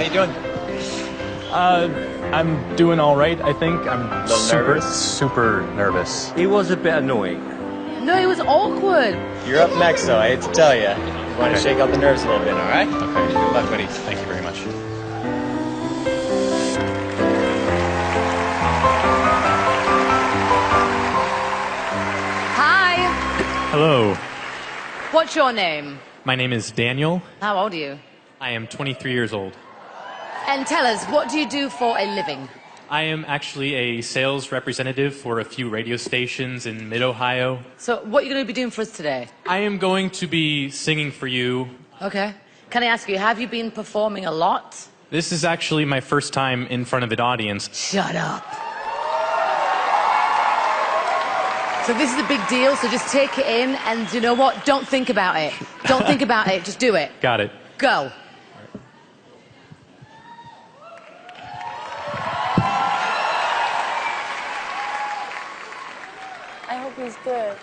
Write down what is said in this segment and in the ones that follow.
How you doing? I'm doing all right, I think. I'm super nervous. He was a bit annoying. No, it was awkward. You're up next, though. I hate to tell you. You want to shake out the nerves a little bit, all right? Okay. Good luck, buddy. Thank you very much. Hi. Hello. What's your name? My name is Daniel. How old are you? I am 23 years old. And tell us, what do you do for a living? I am actually a sales representative for a few radio stations in Mid-Ohio. So what are you going to be doing for us today? I am going to be singing for you. Okay. Can I ask you, have you been performing a lot? This is actually my first time in front of an audience. Shut up. So this is a big deal, so just take it in, and you know what? Don't think about it. Don't think about it, just do it. Got it. Go. I hope he's good.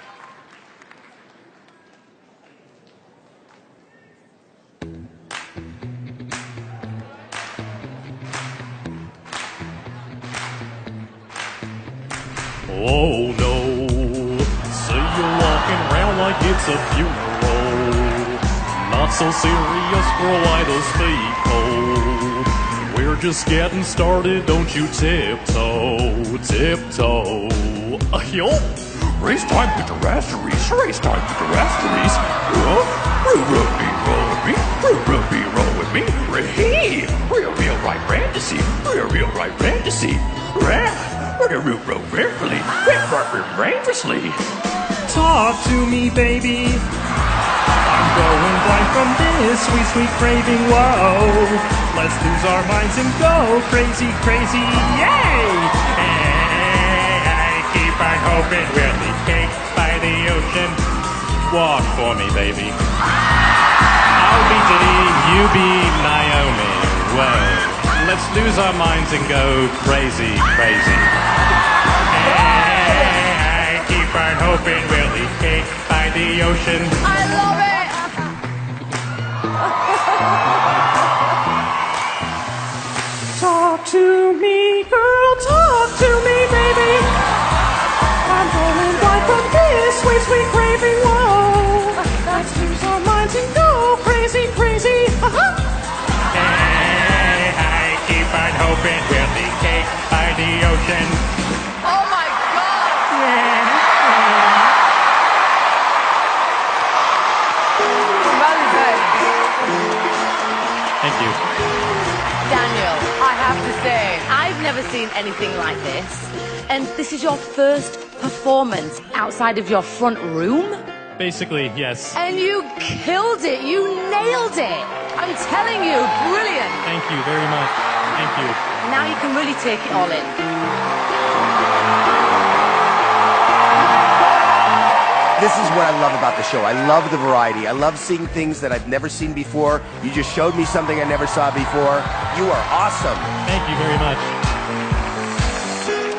Oh no, see you walking around like it's a funeral. Not so serious, girl, why those feet cold? We're just getting started, don't you tiptoe, tiptoe. Yo, race time with the rasteries, race time with the rasteries. Roll with me, hey, real right fantasy, real right fantasy. Talk to me, baby. I'm going blind from this sweet, sweet craving. Whoa, let's lose our minds and go crazy, crazy, yay! And I keep on hoping we'll be caked by the ocean. Walk for me, baby. I'll be Diddy, you be Naomi. Whoa. Let's lose our minds and go crazy, crazy. I keep on hoping we'll be caked by the ocean. I love it! Talk to me, girl, talk to me, baby. I'm going blind from this sweet, sweet craving. Whoa, let's lose our minds and go crazy, crazy. I'm hoping we'll be caked by the ocean. Oh my God! Very good. Thank you. Daniel, I have to say, I've never seen anything like this. And this is your first performance outside of your front room? Basically, yes. And you killed it. You nailed it. I'm telling you, brilliant. Thank you very much. Thank you. Now you can really take it all in. This is what I love about the show. I love the variety. I love seeing things that I've never seen before. You just showed me something I never saw before. You are awesome. Thank you very much.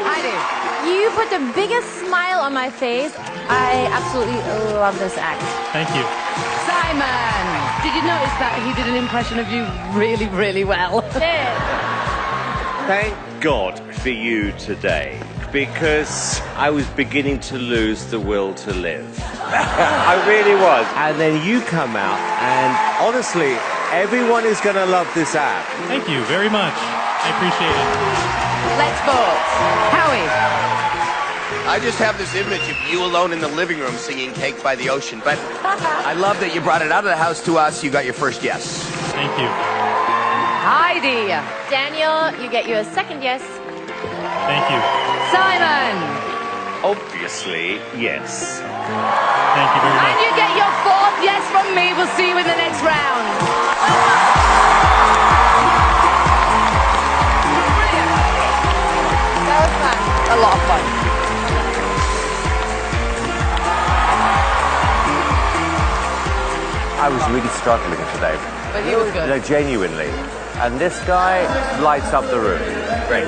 Heidi. You put the biggest smile on my face. I absolutely love this act. Thank you. Simon, did you notice that he did an impression of you really, really well? Thank God for you today, because I was beginning to lose the will to live. I really was. And then you come out, and honestly, everyone is going to love this act. Thank you very much. I appreciate it. Let's vote. Howie. I just have this image of you alone in the living room singing Cake by the Ocean, but I love that you brought it out of the house to us. You got your first yes. Thank you. Heidi. Daniel, you get your second yes. Thank you. Simon. Obviously, yes. Thank you very And much. you get your fourth yes from me. We'll see you in the next round. Brilliant. That was fun. A lot of fun. I was really struggling today. But he was good. No, genuinely. And this guy lights up the room. Great.